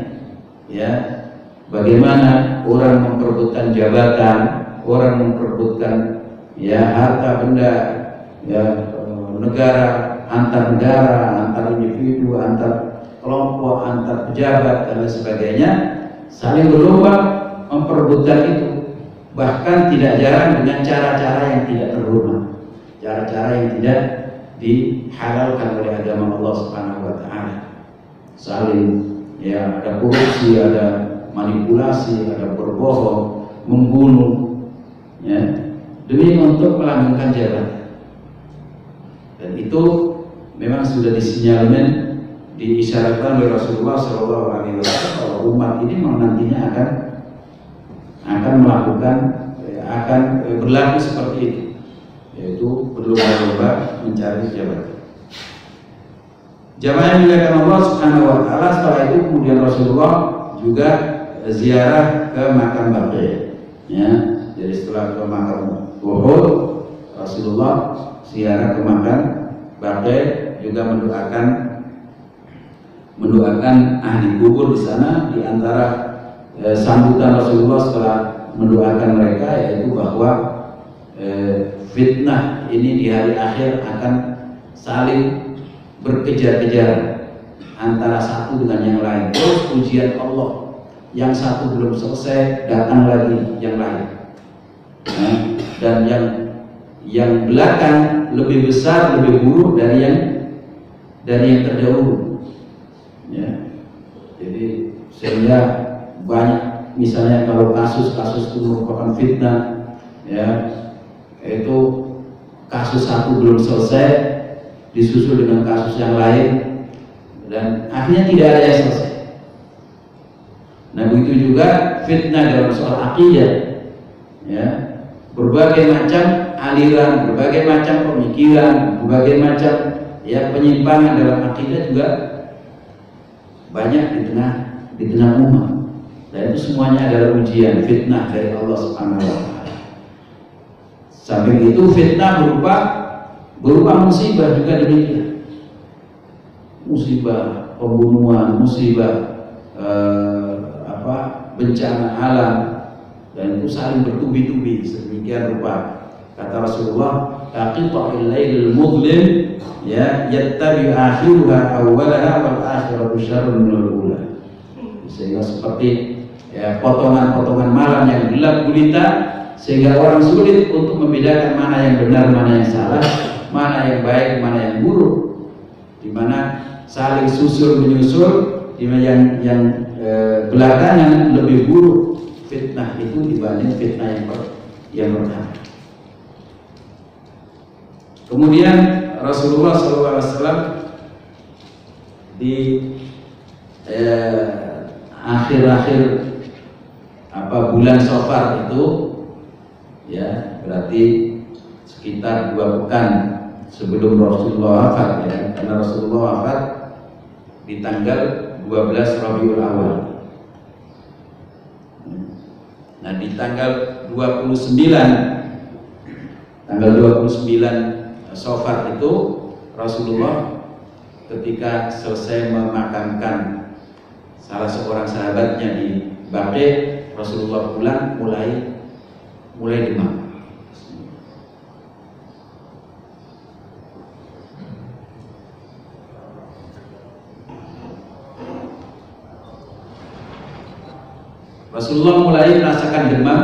ya, bagaimana orang memperebutkan jabatan, orang memperebutkan ya harta benda, ya, negara, antar negara, antar individu, antar kelompok, antar pejabat dan sebagainya, saling berlomba memperebutkan itu. Bahkan tidak jarang dengan cara-cara yang tidak terhormat, cara-cara yang tidak dihalalkan oleh agama Allah Subhanahu wa Ta'ala. Saling, ya, ada korupsi, ada manipulasi, ada berbohong, membunuh, ya, demi untuk melanggengkan jabatan. Dan itu memang sudah disinyalir, diisyaratkan oleh Rasulullah SAW bahwa umat ini nantinya akan melakukan, akan berlaku seperti itu, yaitu berlomba-lomba mencari jabatan. Jamaah yang dimuliakan Allah Subhanahu wa Ta'ala, setelah itu kemudian Rasulullah juga ziarah ke makam Baqi'. Ya, jadi setelah ke makam Uhud, Rasulullah ziarah ke makam Baqi', juga mendoakan ahli kubur di sana. Di antara sambutan Rasulullah setelah mendoakan mereka yaitu bahwa fitnah ini di hari akhir akan saling berkejar-kejaran, antara satu dengan yang lain. Terus ujian Allah, yang satu belum selesai, datang lagi yang lain. Nah, dan yang belakang lebih besar, lebih buruk dari yang terdahulu. Ya. Jadi sehingga banyak, misalnya kalau kasus-kasus itu merupakan fitnah, ya, itu kasus satu belum selesai, disusul dengan kasus yang lain, dan akhirnya tidak ada yang selesai. Nah, begitu juga fitnah dalam soal akidah, ya, berbagai macam aliran, berbagai macam pemikiran, berbagai macam ya penyimpangan dalam akidah juga banyak di tengah umat. Dan itu semuanya adalah ujian, fitnah dari Allah Subhanahu wa taala. Samping itu fitnah berupa musibah juga demikian. Musibah pembunuhan, musibah bencana alam, dan itu saling bertubi-tubi sedemikian rupa. Kata Rasulullah, "Qita'il lailil mudlim ya yattabi akhiruha awwalaha wal akhiratu syarrun minal ula." Sehingga seperti ya potongan-potongan malam yang gelap gulita, sehingga orang sulit untuk membedakan mana yang benar, mana yang salah, mana yang baik, mana yang buruk, di mana saling susul menyusul, di mana yang belakangan lebih buruk fitnah itu dibanding fitnah yang pertama. Kemudian Rasulullah SAW di akhir-akhir bulan Safar itu, ya berarti sekitar 2 pekan sebelum Rasulullah wafat, ya, karena Rasulullah wafat di tanggal 12 Rabiul Awal. Nah, di tanggal 29 Safar itu Rasulullah ketika selesai memakamkan salah seorang sahabatnya di Baqi, Rasulullah pulang mulai demam. Rasulullah mulai merasakan demam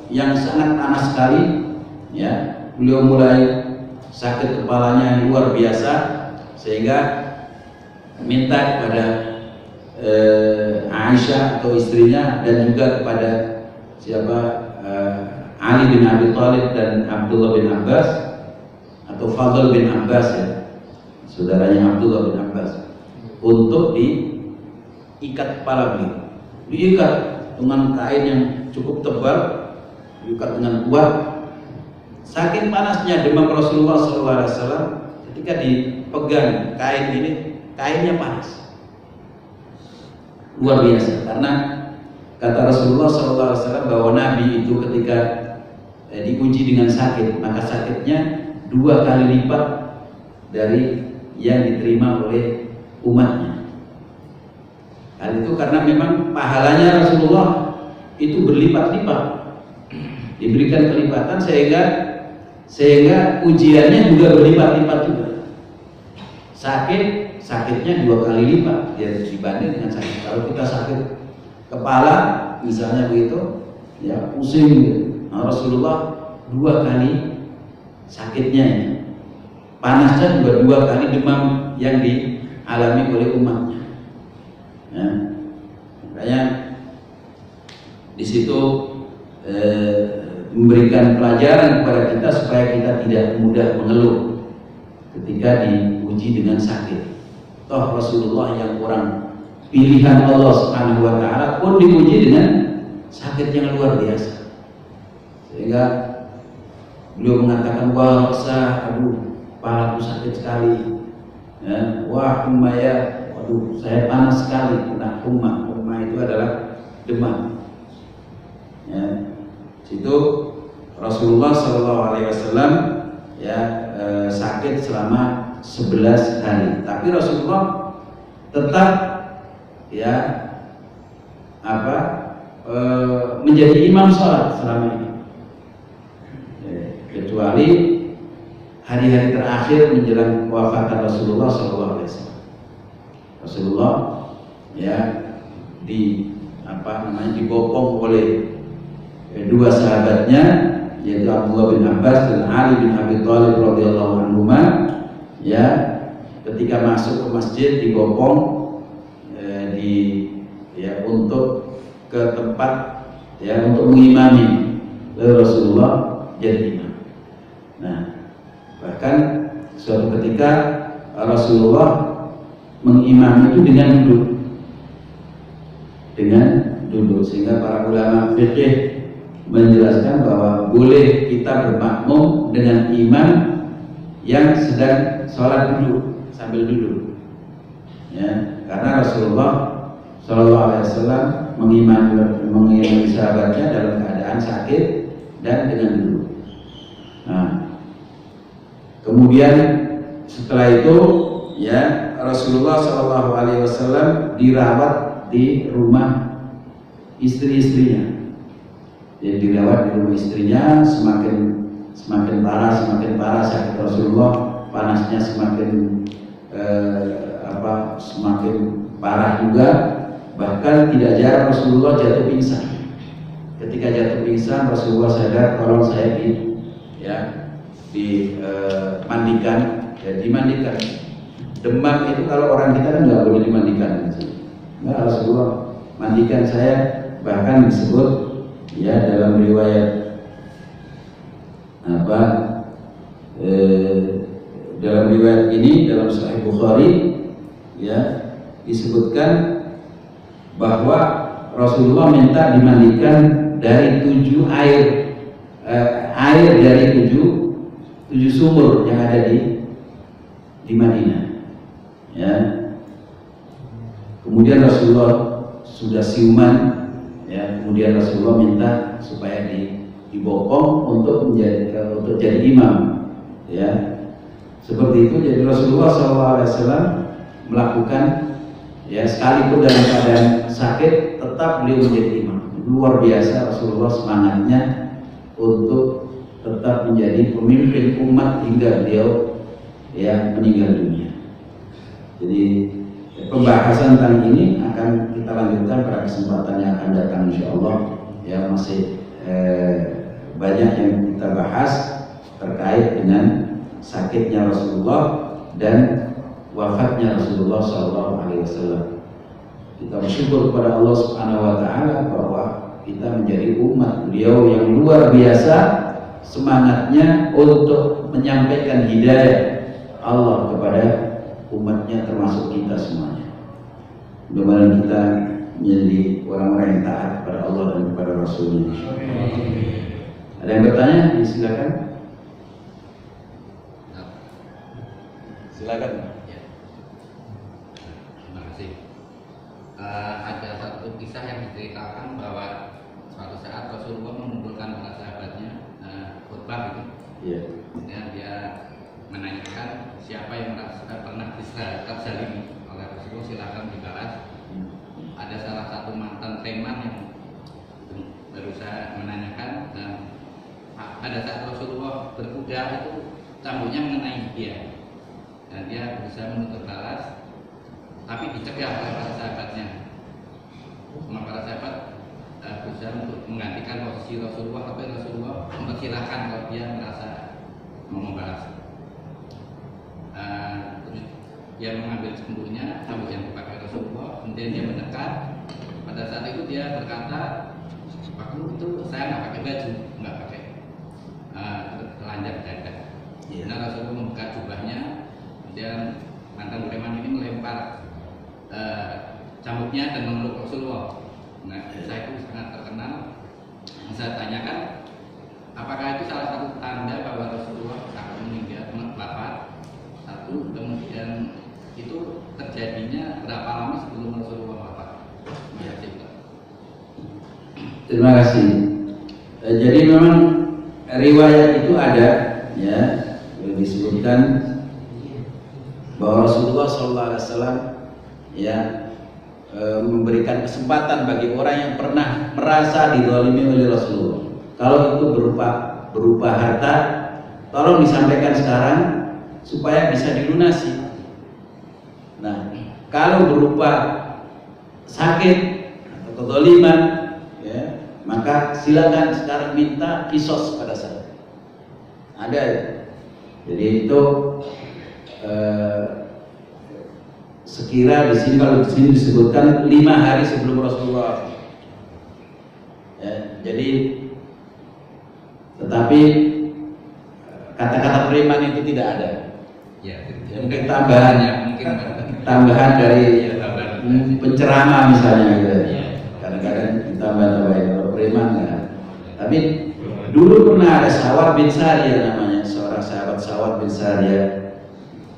yang sangat panas sekali, ya. Beliau mulai sakit kepalanya yang luar biasa, sehingga minta kepada Aisyah atau istrinya, dan juga kepada Ali bin Abi Thalib dan Abdullah bin Abbas atau Fadl bin Abbas, ya, saudaranya Abdullah bin Abbas, untuk diikat kepala beliau. Diikat dengan kain yang cukup tebal, diikat dengan kuat. Saking panasnya demam Rasulullah SAW, ketika dipegang kain ini, kainnya panas luar biasa. Karena kata Rasulullah SAW bahwa Nabi itu ketika diuji dengan sakit, maka sakitnya 2 kali lipat dari yang diterima oleh umatnya. Hal itu karena memang pahalanya Rasulullah itu berlipat-lipat, diberikan kelipatan, sehingga ujiannya juga berlipat-lipat juga. Sakitnya 2 kali lipat dibanding dengan sakit. Kalau kita sakit kepala misalnya begitu, ya pusing gitu. Nah, Rasulullah 2 kali sakitnya ini. Panasnya juga 2 kali demam yang dialami oleh umatnya. Ya. Makanya di situ memberikan pelajaran kepada kita supaya kita tidak mudah mengeluh ketika diuji dengan sakit. Toh Rasulullah yang orang pilihan Allah Subhanahu wa taala pun diuji dengan sakit yang luar biasa, sehingga beliau mengatakan, wah aduh kepalaku sakit sekali, ya, wah ya, waduh saya panas sekali, kena humma itu adalah demam, ya. Situ Rasulullah SAW ya sakit selama 11 hari, tapi Rasulullah tetap ya menjadi imam sholat selama ini, kecuali hari-hari terakhir menjelang wafatan Rasulullah SAW. Rasulullah ya dibopong oleh dua sahabatnya, yaitu Abdullah bin Abbas dan Ali bin Abi Thalib radhiyallahu anhuma, ya, ketika masuk ke masjid dibopong untuk ke tempat untuk mengimami, lalu Rasulullah jadi imam. Nah, bahkan suatu ketika Rasulullah mengimami itu dengan duduk, sehingga para ulama fikih menjelaskan bahwa boleh kita bermakmum dengan imam yang sedang sholat duduk sambil duduk, ya, karena Rasulullah Shallallahu Alaihi Wasallam mengimami sahabatnya dalam keadaan sakit dan dengan duduk. Nah, kemudian setelah itu, ya, Rasulullah Shallallahu Alaihi Wasallam dirawat di rumah istri-istrinya. Jadi dirawat di rumah istrinya, semakin parah sakit Rasulullah, panasnya semakin parah juga. Bahkan tidak jarang Rasulullah jatuh pingsan. Ketika jatuh pingsan, Rasulullah sadar, tolong saya dimandikan. Demam itu kalau orang kita kan nggak boleh dimandikan. Nah, Rasulullah mandikan saya, bahkan disebut dalam riwayat dalam riwayat ini dalam Sahih Bukhari disebutkan bahwa Rasulullah minta dimandikan dari 7 air dari 7 sumur yang ada di Madinah, ya. Kemudian Rasulullah sudah siuman, ya, kemudian Rasulullah minta supaya dibopong untuk jadi imam, ya. Seperti itu. Jadi Rasulullah SAW melakukan, ya, sekalipun dalam keadaan sakit tetap beliau menjadi imam. Luar biasa Rasulullah semangatnya untuk tetap menjadi pemimpin umat hingga beliau meninggal dunia. Jadi pembahasan tentang ini akan kita lanjutkan pada kesempatan yang akan datang, insyaallah. Ya, masih banyak yang kita bahas terkait dengan sakitnya Rasulullah dan wafatnya Rasulullah SAW. Kita bersyukur kepada Allah Subhanahu Wa Taala bahwa kita menjadi umat beliau yang luar biasa semangatnya untuk menyampaikan hidayah Allah kepada umatnya, termasuk kita semuanya. Mudah-mudahan kita menjadi orang-orang yang taat kepada Allah dan kepada Rasulnya. Ada yang bertanya? Silakan. Silakan. Ya. Terima kasih. Ada satu kisah yang diceritakan bahwa suatu saat Rasulullah mengumpulkan para sahabatnya khutbah gitu. Iya. Kemudian dia menanyakan siapa yang pernah terzalimi oleh Rasulullah, silakan dibalas. Ada salah satu mantan preman yang berusaha menanyakan, dan pada saat Rasulullah berkuda itu cambuknya mengenai dia, dan dia berusaha menuntut balas, tapi dicegah oleh para sahabatnya. Semua para sahabat berusaha untuk menggantikan posisi Rasulullah, tapi Rasulullah mempersilahkan kalau dia merasa mau membalas. Terus dia mengambil cambuknya, cambuk yang dipakai Rasulullah, kemudian dia mendekat. Pada saat itu dia berkata, waktu itu saya nggak pakai baju, nggak pakai telanjang dada. Nah, Rasulullah membuka jubahnya, kemudian mantan preman ini melempar cambuknya dan memeluk Rasulullah. Nah, saya itu sangat terkenal. Saya tanyakan, apakah itu salah satu tanda bahwa Rasulullah akan meninggal, wafat? Satu, kemudian itu terjadinya berapa lama sebelum Rasulullah wafat? Terima kasih. Jadi memang riwayat itu ada, ya, disebutkan bahwa Rasulullah SAW memberikan kesempatan bagi orang yang pernah merasa dizalimi oleh Rasulullah. Kalau itu berupa harta, tolong disampaikan sekarang supaya bisa dilunasi. Nah, kalau berupa sakit atau kezaliman, ya, maka silakan sekarang minta kisos pada saya. Ada ya. Jadi itu sekira di sini, kalau di sini disebutkan 5 hari sebelum Rasulullah. Ya, jadi tetapi kata-kata preman itu tidak ada. Ya, Mungkin tambahan ya, mungkin tambahan dari ya, tambahan. penceramah misalnya gitu. Ya. Kadang-kadang ditambah-tambahin kalau preman kan. Tapi dulu pernah ada Sawad bin Sariyah namanya, seorang sahabat Sawad bin Sariyah.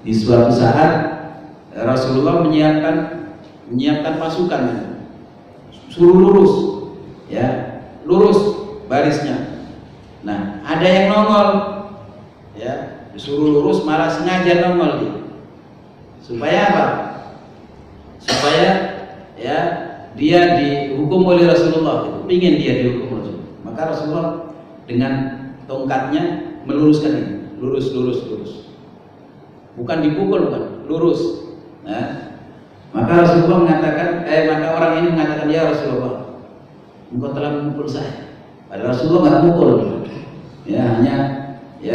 Di suatu saat Rasulullah menyiapkan pasukan, suruh lurus, ya, lurus barisnya. Nah, ada yang nongol, ya, disuruh lurus malah sengaja nongol gitu. Supaya apa? Supaya ya dia dihukum oleh Rasulullah, gitu. Ingin dia dihukum Rasulullah. Maka Rasulullah dengan tongkatnya meluruskan ini, lurus. Bukan dipukul, bukan, lurus. Nah, maka Rasulullah maka orang ini mengatakan, ya Rasulullah, engkau telah memukul saya. Padahal Rasulullah nggak mukul, ya, hanya ya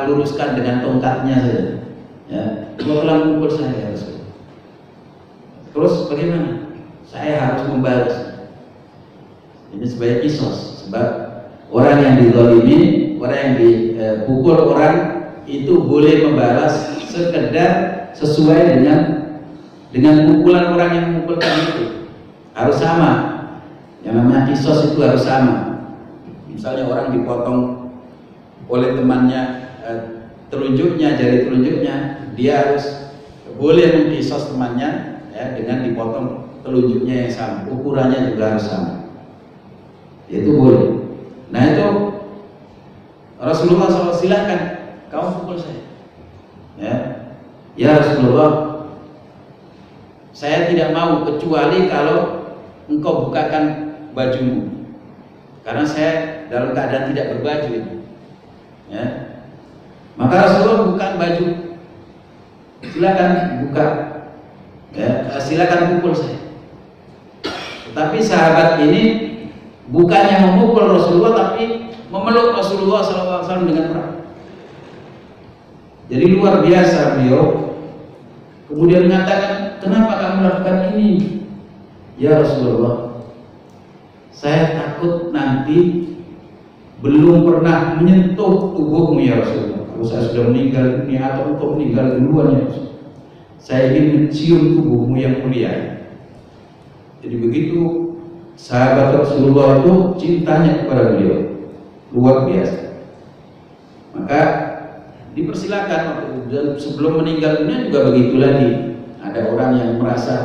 luruskan dengan tongkatnya saja. Ya, engkau telah memukul saya, ya Rasulullah. Terus bagaimana? Saya harus membalas. Ini sebagai kisos, sebab orang yang dizalimi, orang yang dipukul orang itu boleh membalas sekedar sesuai dengan pukulan orang yang memukulkan itu. Harus sama. Yang namanya kisos itu harus sama. Misalnya orang dipotong oleh temannya jari telunjuknya, dia harus boleh mengkisos temannya, ya, dengan dipotong telunjuknya yang sama, ukurannya juga harus sama. Itu boleh. Nah itu Rasulullah SAW, silakan kamu pukul saya. Ya Rasulullah, saya tidak mau kecuali kalau engkau bukakan bajumu, karena saya dalam keadaan tidak berbaju ini. Ya. Maka Rasulullah buka baju, silakan buka, ya, silakan pukul saya. Tetapi sahabat ini bukannya memukul Rasulullah, tapi memeluk Rasulullah SAW dengan erat. Jadi luar biasa beliau. Kemudian mengatakan, kenapa kamu lakukan ini? Ya Rasulullah, saya takut nanti belum pernah menyentuh tubuhmu ya Rasulullah. Kalau saya sudah meninggal dunia atau engkau meninggal duluan ya Rasulullah, saya ingin mencium tubuhmu yang mulia. Jadi begitu sahabat Rasulullah itu cintanya kepada beliau luar biasa. Maka dipersilakan, dan sebelum meninggal dunia juga begitu lagi. Ada orang yang merasa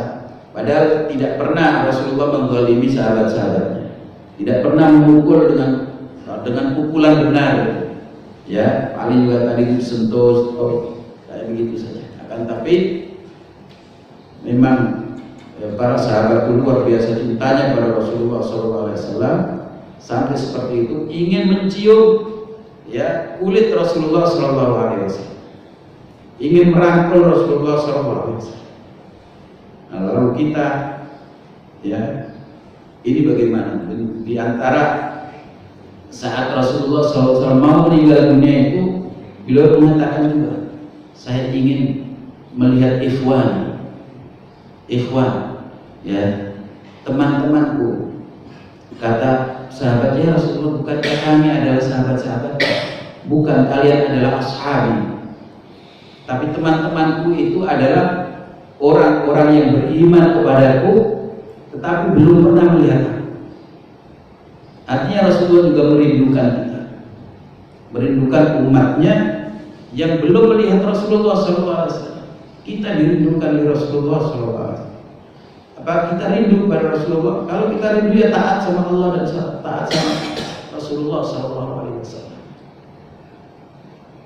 padahal tidak pernah Rasulullah menzalimi sahabat-sahabatnya, tidak pernah memukul dengan pukulan benar, ya, paling juga tadi disentuh, kayak begitu saja. Akan tapi memang para sahabat itu luar biasa cintanya pada Rasulullah SAW, sampai seperti itu ingin mencium, ya, kulit Rasulullah SAW, ingin merangkul Rasulullah SAW. Nah, lalu kita, ya, ini bagaimana? Di antara saat Rasulullah SAW mau meninggal dunia itu, beliau mengatakan juga, saya ingin melihat ikhwan, ya, teman-temanku. Kata sahabatnya, Rasulullah, bukankah kami adalah sahabat-sahabat? Bukan, kalian adalah ashabi. Tapi teman-temanku itu adalah orang-orang yang beriman kepadaku, tetapi belum pernah melihat aku. Artinya Rasulullah juga merindukan kita, merindukan umatnya yang belum melihat Rasulullah SAW. Kita dirindukan oleh Rasulullah SAW. Apa kita rindu pada Rasulullah? Kalau kita rindu, ya taat sama Allah dan taat sama Rasulullah SAW.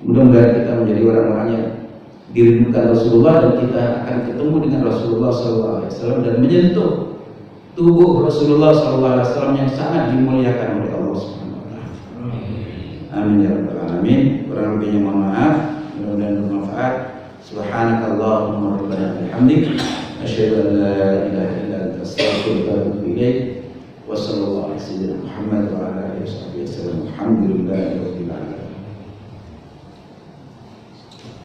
Mudah-mudahan kita menjadi orang-orang yang dirindukan Rasulullah, dan kita akan ketemu dengan Rasulullah SAW dan menyentuh tubuh Rasulullah SAW yang sangat dimuliakan oleh Allah SWT. Amin ya rabbal alamin. Kurang lebihnya mohon maaf, mudah-mudahan bermanfaat. Subhanakallahumma rabbana bihamdik asyhadu an la ilaha illa anta astaghfiruka wa atubu ilaik. Wassallallahu ala sayyidina Muhammad wa ala alihi wasallam. Alhamdulillahirabbil alamin.